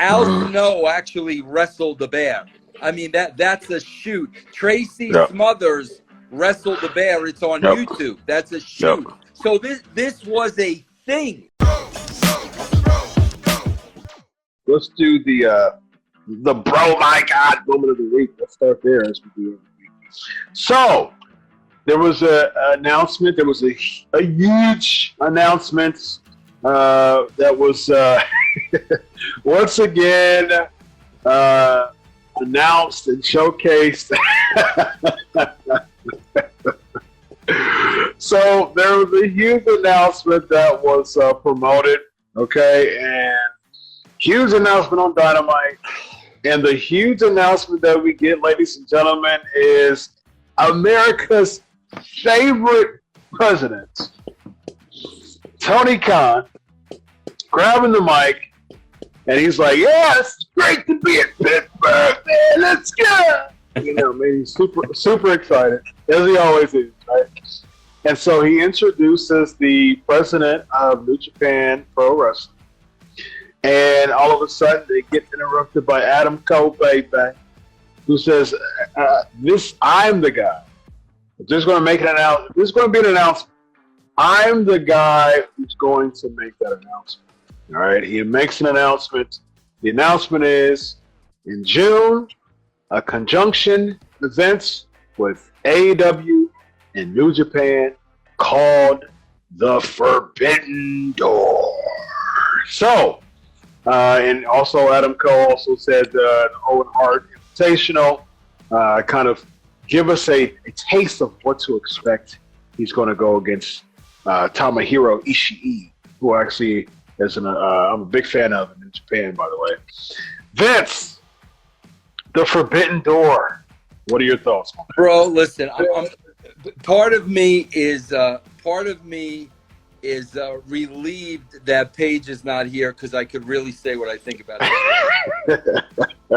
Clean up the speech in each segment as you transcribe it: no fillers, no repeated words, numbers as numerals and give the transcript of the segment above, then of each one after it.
Al Snow actually wrestled the bear. I mean, that's a shoot. Tracy Smothers wrestled the bear. It's on YouTube. That's a shoot. So this was a thing. Let's do the bro my God moment of the week. Let's start there as we do every week. So there was an announcement. There was a huge announcement that was once again announced and showcased. So there was a huge announcement that was promoted, okay, and huge announcement on Dynamite. And the huge announcement that we get, ladies and gentlemen, is America's favorite president, Tony Khan, grabbing the mic, and he's like, "Yeah, it's great to be at Pittsburgh, man. Let's go!" You know, man, he's super excited, as he always is, right? And so he introduces the president of New Japan Pro Wrestling, and all of a sudden they get interrupted by Adam Cole, baby, who says, "I'm the guy. If there's going to make an announcement, there's going to be an announcement. I'm the guy who's going to make that announcement." All right, he makes an announcement. The announcement is in June, a conjunction event with AEW and New Japan called the Forbidden Door. So, and also Adam Cole also said the Owen Hart Invitational, kind of give us a taste of what to expect. He's going to go against Tomohiro Ishii, who actually is I'm a big fan of in Japan, by the way. Vince, the Forbidden Door. What are your thoughts on that? Bro, listen, part of me is relieved that Paige is not here because I could really say what I think about it.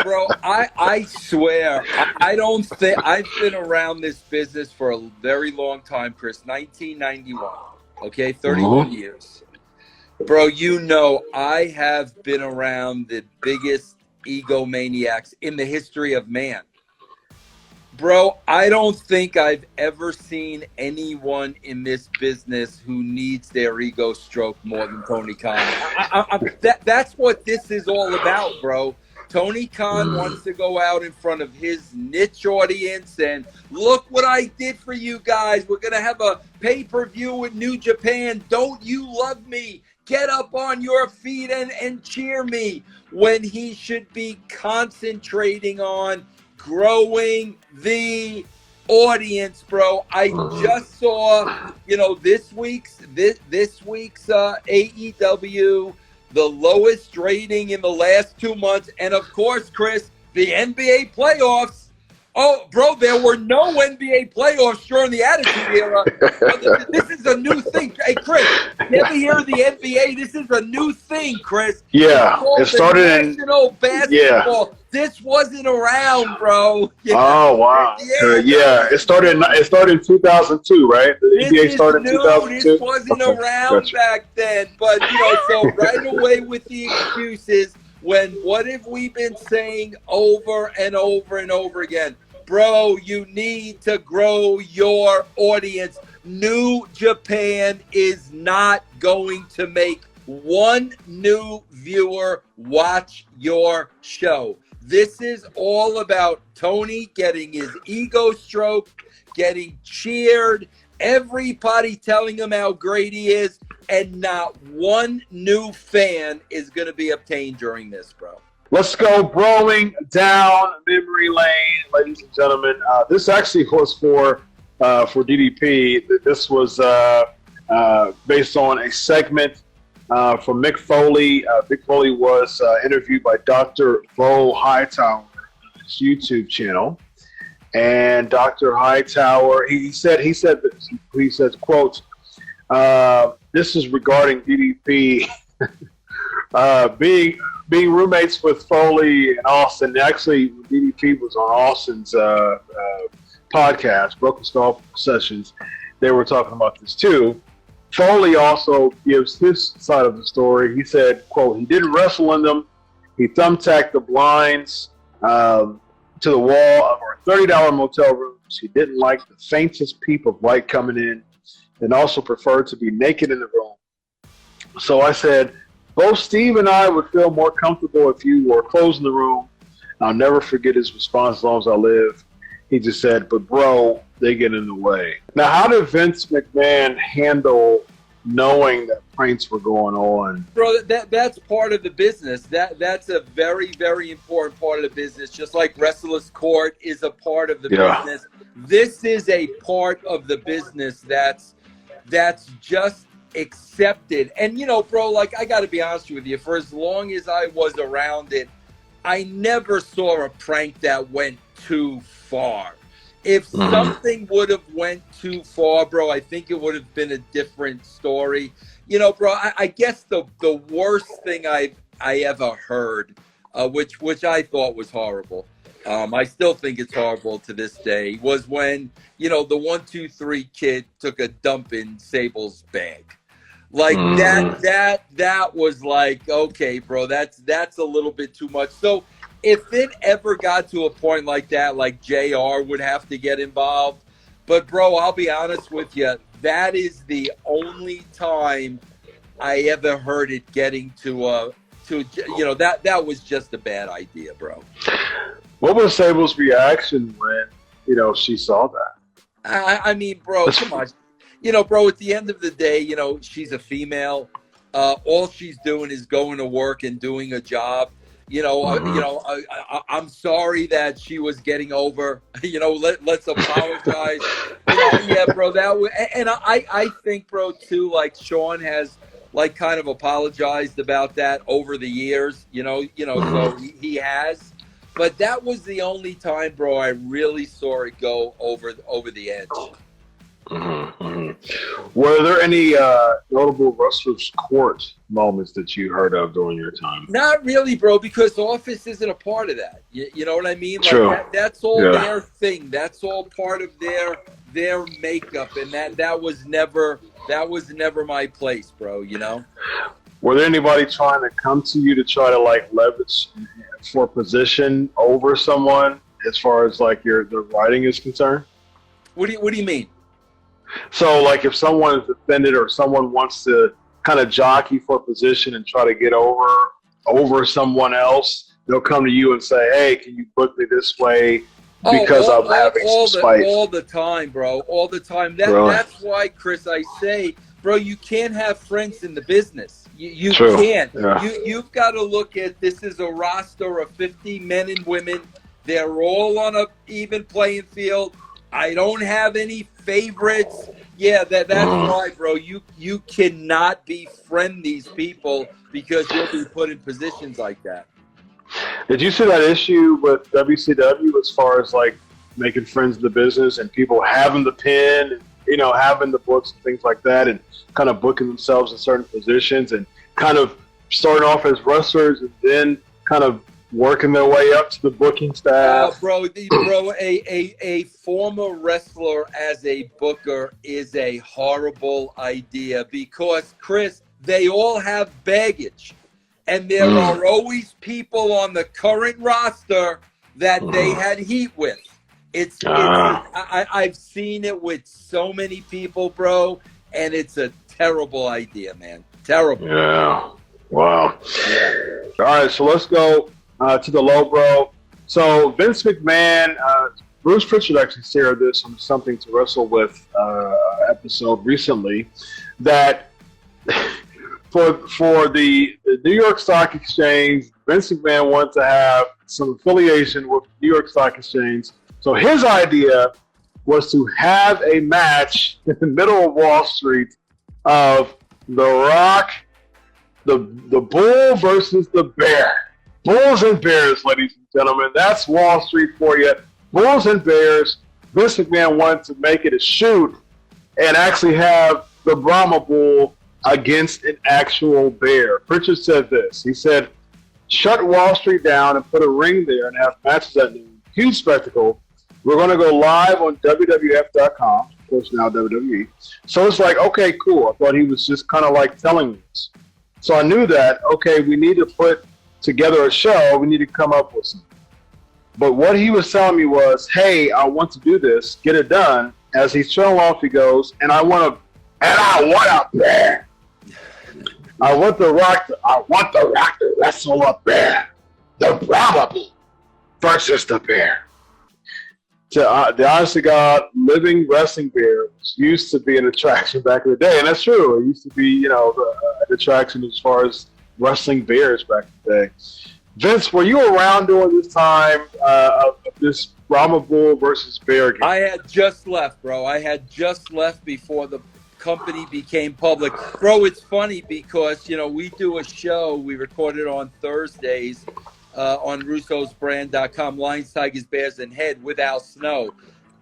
Bro, I swear, I don't think I've been around this business for a very long time, Chris. 1991, okay, 31 years. Bro, you know I have been around the biggest egomaniacs in the history of man. Bro, I don't think I've ever seen anyone in this business who needs their ego stroked more than Tony Khan. That's what this is all about, bro. Tony Khan wants to go out in front of his niche audience and look what I did for you guys. We're going to have a pay-per-view in New Japan. Don't you love me? Get up on your feet and cheer me, when he should be concentrating on growing the audience, bro. I just saw, this week's AEW, the lowest rating in the last 2 months, and of course, Chris, the NBA playoffs. Oh, bro, there were no NBA playoffs during the Attitude Era. This is a new thing. Hey, Chris, you ever hear of the NBA? This is a new thing, Chris. Yeah, it started in national basketball. Yeah. This wasn't around, bro. Oh, wow. Yeah, it started in 2002, right? The NBA started in 2002. This wasn't around back then. But, so right away with the excuses. What have we been saying over and over and over again? Bro, you need to grow your audience. New Japan is not going to make one new viewer watch your show. This is all about Tony getting his ego stroked, getting cheered, everybody telling him how great he is, and not one new fan is going to be obtained during this, bro. Let's go broing down memory lane, ladies and gentlemen. This actually was for DDP. This was based on a segment from Mick Foley. Mick Foley was interviewed by Dr. Bo Hightower on his YouTube channel. And Dr. Hightower, he said this. He says, quote, this is regarding DDP being roommates with Foley and Austin. Actually, DDP was on Austin's podcast, Broken Skull Sessions. They were talking about this too. Foley also gives his side of the story. He said, quote, he didn't wrestle in them. He thumbtacked the blinds to the wall of our $30 motel rooms. He didn't like the faintest peep of light coming in and also preferred to be naked in the room. So I said, both Steve and I would feel more comfortable if you were closing the room. I'll never forget his response as long as I live. He just said, but bro, they get in the way. Now, how did Vince McMahon handle knowing that pranks were going on? Bro, that's part of the business. That's a very, very important part of the business. Just like Wrestler's Court is a part of the business. This is a part of the business that's just accepted. And, you know, bro, like, I got to be honest with you, for as long as I was around it, I never saw a prank that went too far. If something would have went too far, bro, I think it would have been a different story. You know, bro, I guess the worst thing I ever heard, which I thought was horrible, I still think it's horrible to this day, was when, you know, the 1-2-3 kid took a dump in Sable's bag. Like that was like, okay, bro, that's a little bit too much. So if it ever got to a point like that, like JR would have to get involved. But bro, I'll be honest with you, that is the only time I ever heard it getting to you know, that was just a bad idea, bro. What was Sable's reaction when, you know, she saw that? I mean, bro, come on. You know, bro, at the end of the day, you know, she's a female. All she's doing is going to work and doing a job. You know, I'm sorry that she was getting over. You know, let's apologize. You know, yeah, bro, that was, and I think, bro, too, like Sean has like kind of apologized about that over the years. You know, so he has. But that was the only time, bro, I really saw it go over the edge. Were there any notable Wrestler's Court moments that you heard of during your time? Not really, bro, because Office isn't a part of that. You know what I mean? Like, True. That's all their thing. That's all part of their makeup, and that was never my place, bro. You know? Were there anybody trying to come to you to try to like leverage for position over someone as far as like the writing is concerned? What do you mean? So, like, if someone is offended or someone wants to kind of jockey for position and try to get over someone else, they'll come to you and say, "Hey, can you book me this way because I'm having some spite?" All the time, bro. All the time. That's why, Chris, I say, bro, you can't have friends in the business. You can't. Yeah. You've got to look at this as a roster of 50 men and women. They're all on a even playing field. I don't have any favorites. Yeah, that's why, bro. You cannot befriend these people because you'll be put in positions like that. Did you see that issue with WCW as far as like making friends in the business and people having the pen and, you know, having the books and things like that and kind of booking themselves in certain positions and kind of starting off as wrestlers and then kind of working their way up to the booking staff? Bro, a former wrestler as a booker is a horrible idea because, Chris, they all have baggage. And there are always people on the current roster that they had heat with. I've seen it with so many people, bro, and it's a terrible idea, man. Terrible. Yeah. Wow. Yeah. All right, so let's go to the low, bro. So Vince McMahon, Bruce Pritchard actually shared this on Something to Wrestle With episode recently, that for the New York Stock Exchange, Vince McMahon wanted to have some affiliation with New York Stock Exchange. So his idea was to have a match in the middle of Wall Street of The Rock, the Bull versus the Bear. Bulls and Bears, ladies and gentlemen. That's Wall Street for you. Bulls and Bears. Vince McMahon wanted to make it a shoot and actually have the Brahma Bull against an actual bear. Pritchard said this. He said, shut Wall Street down and put a ring there and have matches at noon. Huge spectacle. We're going to go live on WWF.com. Of course, now WWE. So it's like, okay, cool. I thought he was just kind of like telling us. So I knew that, okay, we need to put together a show. We need to come up with something. But what he was telling me was, hey, I want to do this, get it done. As he's showing off, he goes, and I want up there. I want the Rock to wrestle up there. The Brahma versus the Bear. The honest to God, living wrestling bear used to be an attraction back in the day, and that's true. It used to be, an attraction as far as wrestling bears back in the day. Vince, were you around during this time of this Brahma Bull versus Bear game? I had just left, bro. I had just left before the company became public. Bro, it's funny because, we do a show. We record it on Thursdays on russosbrand.com, Lions, Tigers, Bears, and Head with Al Snow.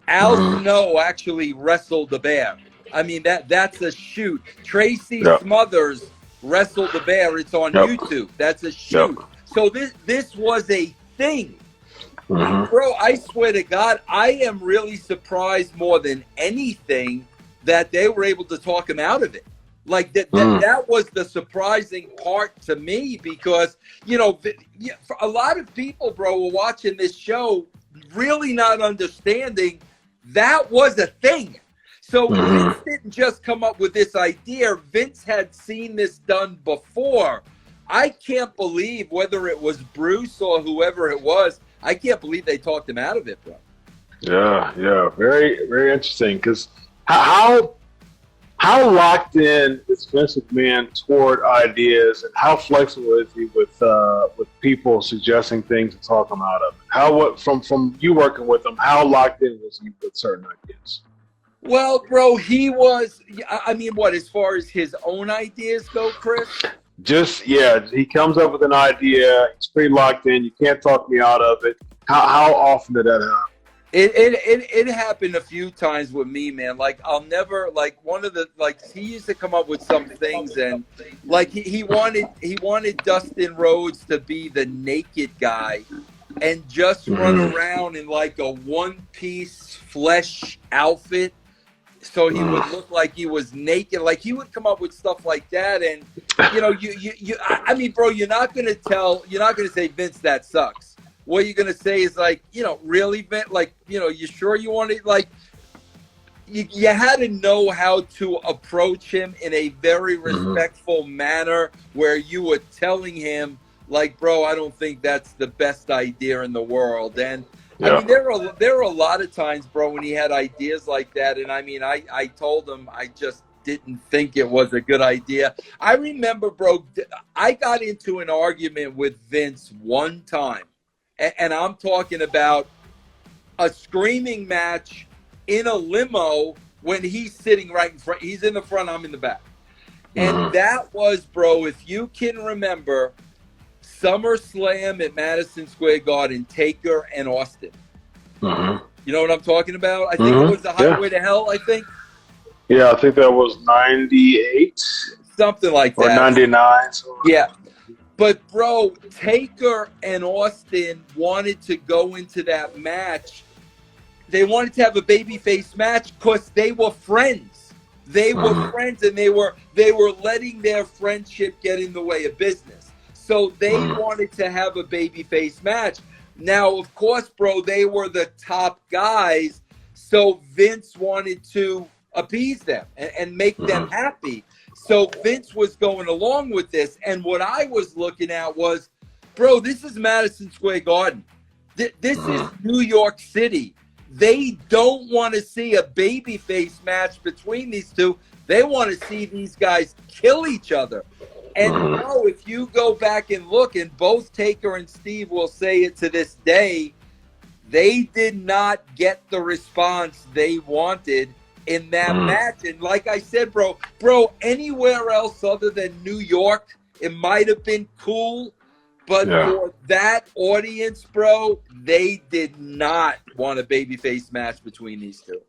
Al Snow actually wrestled the bear. I mean, that's a shoot. Tracy Smothers wrestled the bear. It's on YouTube. That's a shoot. So this was a thing. Bro, I swear to God, I am really surprised more than anything that they were able to talk him out of it. Like that was the surprising part to me because, for a lot of people, bro, were watching this show really not understanding that was a thing. So Vince didn't just come up with this idea. Vince had seen this done before. I can't believe whether it was Bruce or whoever it was, I can't believe they talked him out of it, bro. Yeah. Very, very interesting. Because how locked in is Vince McMahon toward ideas, and how flexible is he with people suggesting things to talk him out of it? From you working with him, how locked in was he with certain ideas? Well, bro, he was. I mean, what as far as his own ideas go, Chris? He comes up with an idea. He's pretty locked in. You can't talk me out of it. How often did that happen? It happened a few times with me, man. Like I'll never he used to come up with some things, and like he wanted Dustin Rhodes to be the naked guy and just run around in like a one-piece flesh outfit. So he would look like he was naked. Like he would come up with stuff like that, and I mean, bro, you're not gonna say, Vince, that sucks. What you're gonna say is like, really, Vince? Like, you sure you want it? Like, you had to know how to approach him in a very respectful manner, where you were telling him, like, bro, I don't think that's the best idea in the world, and. I mean, there are a lot of times, bro, when he had ideas like that, and I mean, I told him I just didn't think it was a good idea. I remember, bro, I got into an argument with Vince one time, and I'm talking about a screaming match in a limo when he's sitting right in front. He's in the front, I'm in the back. And that was, bro, if you can remember, SummerSlam at Madison Square Garden, Taker and Austin. You know what I'm talking about? I think it was the Highway to Hell, I think. Yeah, I think that was 98. Something like that. Or 99. Yeah. But, bro, Taker and Austin wanted to go into that match. They wanted to have a babyface match because they were friends. They were friends, and they were letting their friendship get in the way of business. So they wanted to have a babyface match. Now, of course, bro, they were the top guys, so Vince wanted to appease them and make them happy. So Vince was going along with this, and what I was looking at was, bro, this is Madison Square Garden. This is New York City. They don't want to see a babyface match between these two. They want to see these guys kill each other. And bro, if you go back and look, and both Taker and Steve will say it to this day, they did not get the response they wanted in that match. And like I said, bro, anywhere else other than New York, it might have been cool. But for that audience, bro, they did not want a babyface match between these two.